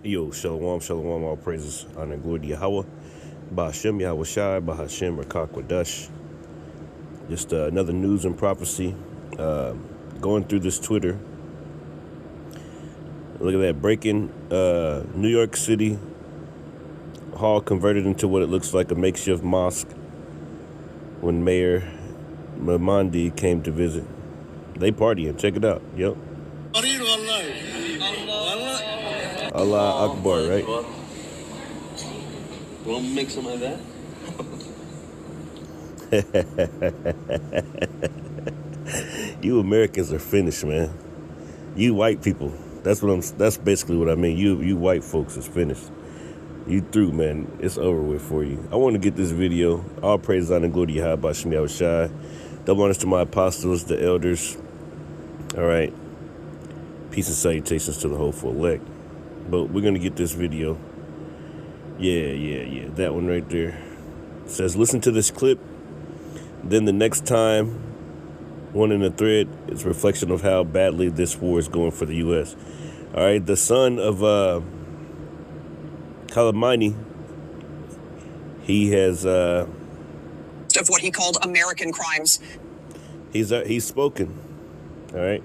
Yo, shalom, shalom, all praises, honor, and glory to Yahweh. Bahashem, Yahweh Shai, Bahashem, Rakak, Wadash. Just another news and prophecy. Going through this Twitter. Look at that, breaking New York City Hall converted into what it looks like a makeshift mosque when Mayor Mamandi came to visit. They partying, check it out, yep. Allah Akbar, right? You want to make some of that? You Americans are finished, man. You white people. That's basically what I mean. You white folks is finished. You through, man. It's over with for you. I want to get this video. All praise, honor, and glory to Yahweh, Bashem Yahweh Shai. Double honors to my apostles, the elders. All right. Peace and salutations to the hopeful elect. But we're going to get this video. Yeah. That one right there. It says, listen to this clip. Then the next time, one in the thread is a reflection of how badly this war is going for the U.S. All right. The son of Khamenei, he has... of what he called American crimes. He's spoken. All right.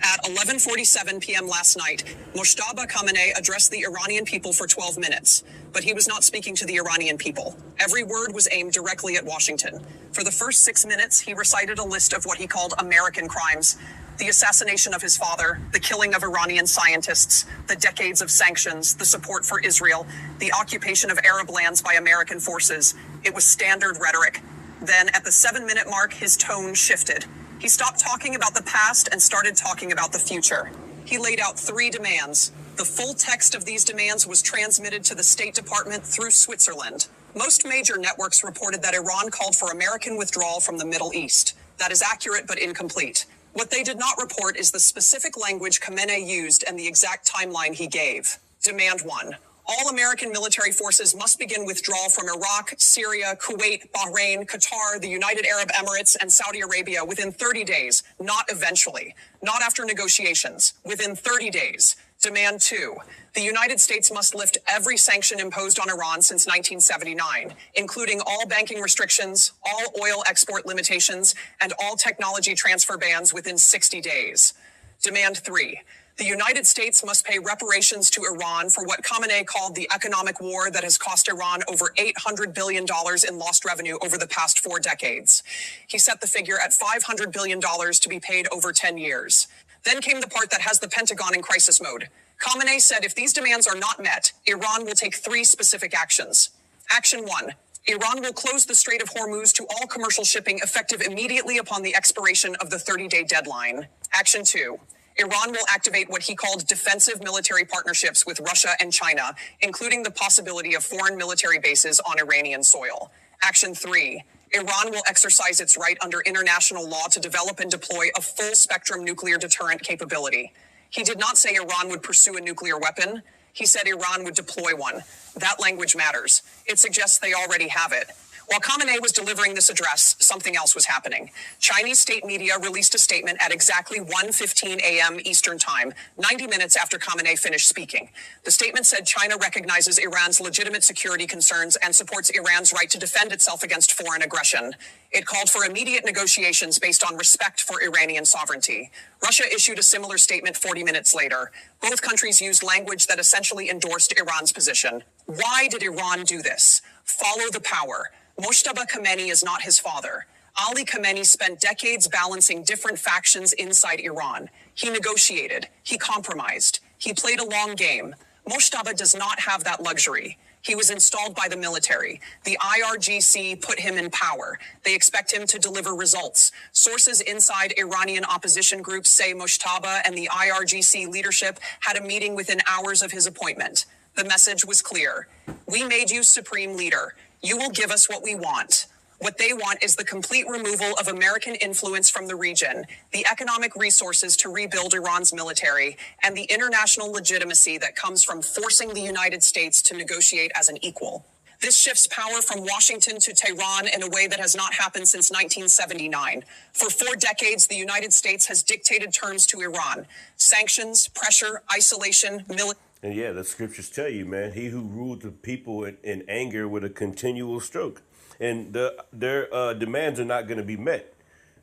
At 11:47 p.m. last night, Mojtaba Khamenei addressed the Iranian people for 12 minutes, but he was not speaking to the Iranian people. Every word was aimed directly at Washington. For the first 6 minutes, he recited a list of what he called American crimes: the assassination of his father, the killing of Iranian scientists, the decades of sanctions, the support for Israel, the occupation of Arab lands by American forces. It was standard rhetoric. Then, at the 7-minute mark, his tone shifted. He stopped talking about the past and started talking about the future. He laid out 3 demands. The full text of these demands was transmitted to the State Department through Switzerland. Most major networks reported that Iran called for American withdrawal from the Middle East. That is accurate but incomplete. What they did not report is the specific language Khamenei used and the exact timeline he gave. Demand 1. All American military forces must begin withdrawal from Iraq, Syria, Kuwait, Bahrain, Qatar, the United Arab Emirates, and Saudi Arabia within 30 days, not eventually, not after negotiations, within 30 days. Demand 2. The United States must lift every sanction imposed on Iran since 1979, including all banking restrictions, all oil export limitations, and all technology transfer bans within 60 days. Demand 3. The United States must pay reparations to Iran for what Khamenei called the economic war that has cost Iran over $800 billion in lost revenue over the past 4 decades. He set the figure at $500 billion to be paid over 10 years. Then came the part that has the Pentagon in crisis mode. Khamenei said if these demands are not met, Iran will take 3 specific actions. Action 1. Iran will close the Strait of Hormuz to all commercial shipping effective immediately upon the expiration of the 30-day deadline. Action 2. Iran will activate what he called defensive military partnerships with Russia and China, including the possibility of foreign military bases on Iranian soil. Action 3. Iran will exercise its right under international law to develop and deploy a full-spectrum nuclear deterrent capability. He did not say Iran would pursue a nuclear weapon. He said Iran would deploy one. That language matters. It suggests they already have it. While Khamenei was delivering this address, something else was happening. Chinese state media released a statement at exactly 1:15 a.m. Eastern Time, 90 minutes after Khamenei finished speaking. The statement said China recognizes Iran's legitimate security concerns and supports Iran's right to defend itself against foreign aggression. It called for immediate negotiations based on respect for Iranian sovereignty. Russia issued a similar statement 40 minutes later. Both countries used language that essentially endorsed Iran's position. Why did Iran do this? Follow the power. Mojtaba Khamenei is not his father. Ali Khamenei spent decades balancing different factions inside Iran. He negotiated. He compromised. He played a long game. Mojtaba does not have that luxury. He was installed by the military. The IRGC put him in power. They expect him to deliver results. Sources inside Iranian opposition groups say Mojtaba and the IRGC leadership had a meeting within hours of his appointment. The message was clear. We made you supreme leader. You will give us what we want. What they want is the complete removal of American influence from the region, the economic resources to rebuild Iran's military, and the international legitimacy that comes from forcing the United States to negotiate as an equal. This shifts power from Washington to Tehran in a way that has not happened since 1979. For 4 decades, the United States has dictated terms to Iran: sanctions, pressure, isolation, military. And yeah, the scriptures tell you, man, he who ruled the people in anger with a continual stroke. And their demands are not going to be met.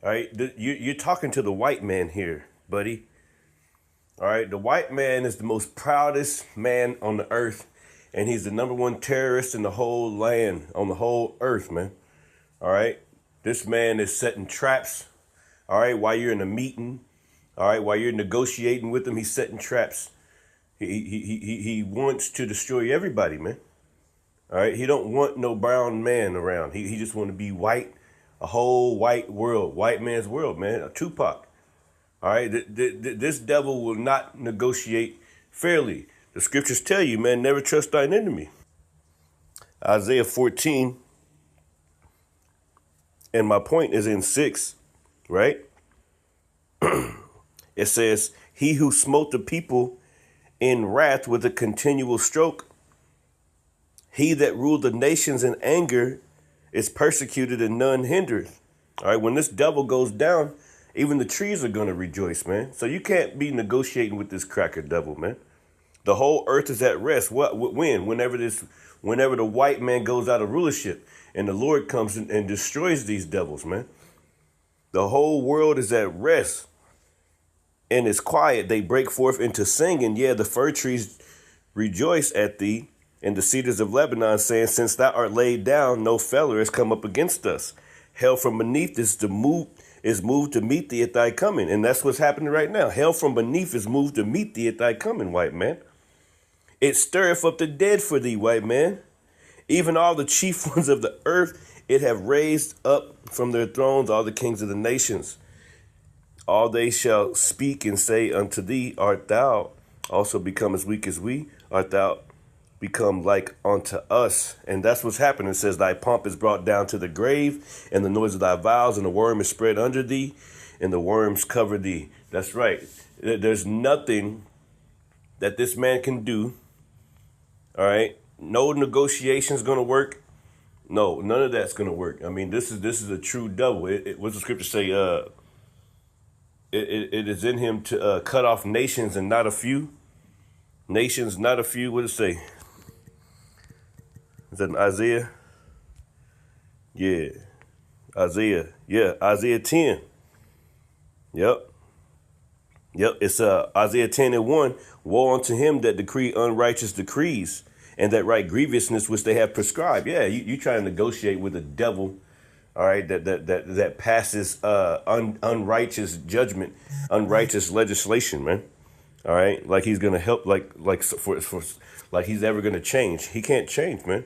All right, you're talking to the white man here, buddy. All right, the white man is the most proudest man on the earth, and he's the #1 terrorist in the whole land, on the whole earth, man. All right, this man is setting traps. All right, while you're in a meeting, all right, while you're negotiating with him, he's setting traps. He wants to destroy everybody, man. All right, he don't want no brown man around. He just want to be white, a whole white world, white man's world, man. A Tupac. All right, this devil will not negotiate fairly. The scriptures tell you, man, never trust thine enemy. Isaiah 14, and my point is in 6, right? It says, he who smote the people in wrath with a continual stroke, he that ruled the nations in anger is persecuted and none hindereth. All right, when this devil goes down, even the trees are going to rejoice, man. So you can't be negotiating with this cracker devil, man. The whole earth is at rest. Whenever the white man goes out of rulership and the Lord comes and destroys these devils, man. The whole world is at rest and it's quiet. They break forth into singing. Yeah, the fir trees rejoice at thee, and the cedars of Lebanon, saying, since thou art laid down, no feller has come up against us. Hell from beneath is moved to meet thee at thy coming. And that's what's happening right now. Hell from beneath is moved to meet thee at thy coming, white man. It stirreth up the dead for thee, white man. Even all the chief ones of the earth, it have raised up from their thrones all the kings of the nations. All they shall speak and say unto thee, art thou also become as weak as we? Art thou become like unto us? And that's what's happening. It says, thy pomp is brought down to the grave, and the noise of thy vows, and the worm is spread under thee, and the worms cover thee. That's right. There's nothing that this man can do. All right. No negotiations going to work. No, none of that's going to work. I mean, this is a true devil. What's the scripture say? It is in him to cut off nations and not a few. Nations, not a few. What does it say? Is that in Isaiah? Yeah. Isaiah. Yeah, Isaiah 10. Yep. It's Isaiah 10:1. Woe unto him that decree unrighteous decrees, and that write grievousness which they have prescribed. Yeah, you try to negotiate with the devil, all right, that passes unrighteous judgment, unrighteous legislation, man. All right, like he's gonna help, like he's ever gonna change. He can't change, man.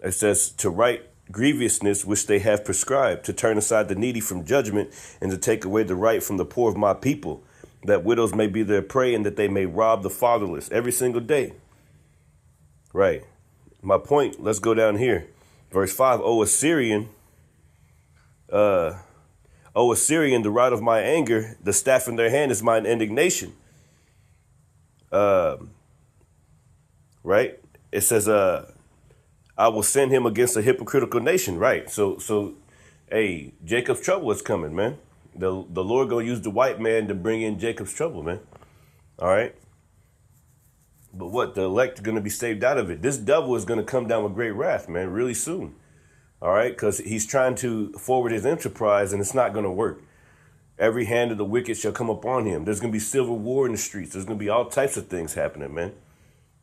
It says to write grievousness which they have prescribed, to turn aside the needy from judgment, and to take away the right from the poor of my people, that widows may be their prey, and that they may rob the fatherless every single day. Right. My point, let's go down here. Verse 5, O Assyrian, the rod of my anger, the staff in their hand is mine indignation. Right? It says, I will send him against a hypocritical nation. Right. So, hey, Jacob's trouble is coming, man. The Lord gonna use the white man to bring in Jacob's trouble, man. All right. But what? The elect are going to be saved out of it. This devil is going to come down with great wrath, man, really soon. All right, because he's trying to forward his enterprise, and it's not going to work. Every hand of the wicked shall come upon him. There's going to be civil war in the streets. There's going to be all types of things happening, man.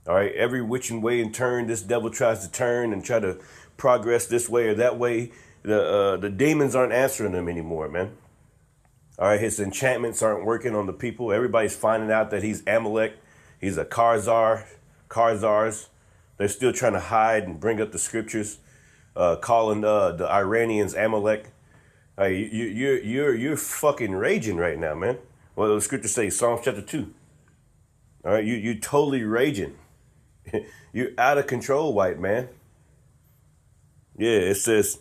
All right, every which and way and turn, this devil tries to turn and try to progress this way or that way. The demons aren't answering him anymore, man. All right, his enchantments aren't working on the people. Everybody's finding out that he's Amalek. He's a Khazars. They're still trying to hide and bring up the scriptures, calling the Iranians Amalek. You're fucking raging right now, man. Well, the scriptures say, Psalms chapter 2. All right, you totally raging. You're out of control, white man. Yeah, it says,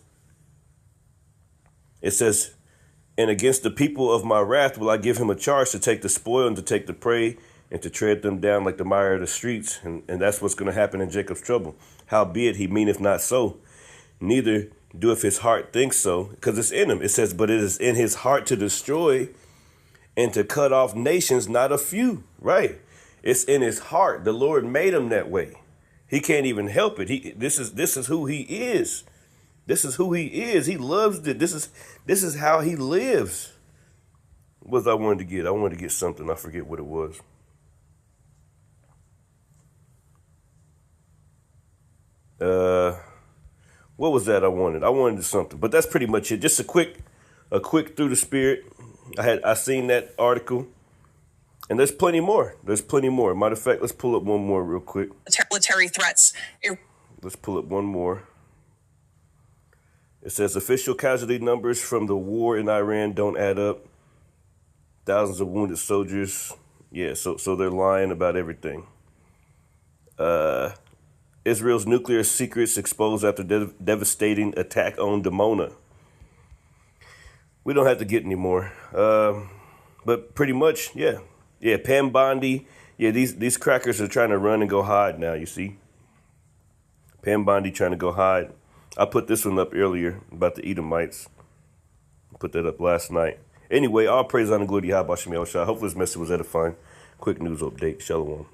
and against the people of my wrath will I give him a charge to take the spoil and to take the prey and to tread them down like the mire of the streets. And that's what's going to happen in Jacob's trouble. Howbeit he meaneth not so, neither doeth his heart think so, because it's in him. It says, but it is in his heart to destroy and to cut off nations, not a few. Right. It's in his heart. The Lord made him that way. He can't even help it. This is who he is. This is who he is. He loves it. This is how he lives. What I wanted to get? I wanted to get something. I forget what it was. What was that I wanted? I wanted something, but that's pretty much it. Just a quick through the spirit. I seen that article, and there's plenty more. Matter of fact, let's pull up one more real quick. Military threats. Let's pull up one more. It says official casualty numbers from the war in Iran don't add up. Thousands of wounded soldiers. Yeah, so they're lying about everything. Israel's nuclear secrets exposed after devastating attack on Dimona. We don't have to get any more. But pretty much, yeah. Yeah, Pam Bondi. Yeah, these crackers are trying to run and go hide now, you see. Pam Bondi trying to go hide. I put this one up earlier about the Edomites. Put that up last night. Anyway, all praise, honor, glory to Yahweh Shem Yahushua. Hopefully this message was edifying. Quick news update. Shalom.